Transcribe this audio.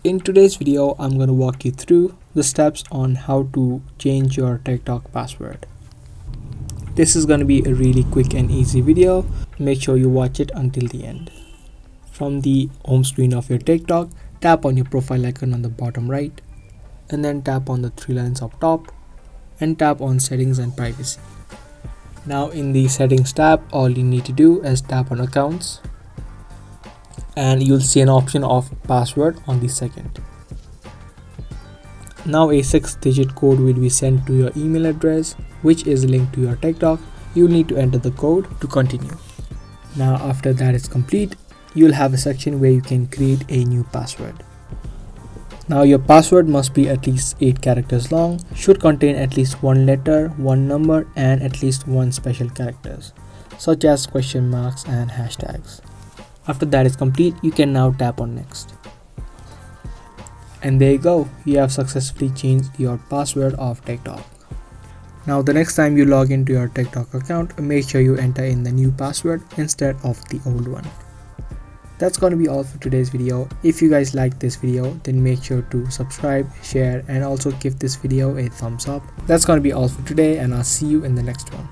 In today's video, I'm going to walk you through the steps on how to change your TikTok password. This is going to be a really quick and easy video. Make sure you watch it until the end. From the home screen of your TikTok, tap on your profile icon on the bottom right, and then tap on the three lines up top and tap on settings and privacy. Now in the settings tab, all you need to do is tap on accounts, and you'll see an option of password on the second. Now a 6-digit code will be sent to your email address, which is linked to your TikTok. You'll need to enter the code to continue. Now after that is complete, you'll have a section where you can create a new password. Now your password must be at least 8 characters long, should contain at least one letter, one number, and at least one special characters, such as question marks and hashtags. After that is complete, you can now tap on next. And there you go, you have successfully changed your password of TikTok. Now the next time you log into your TikTok account, make sure you enter in the new password instead of the old one. That's gonna be all for today's video. If you guys liked this video, then make sure to subscribe, share, and also give this video a thumbs up. That's gonna be all for today, and I'll see you in the next one.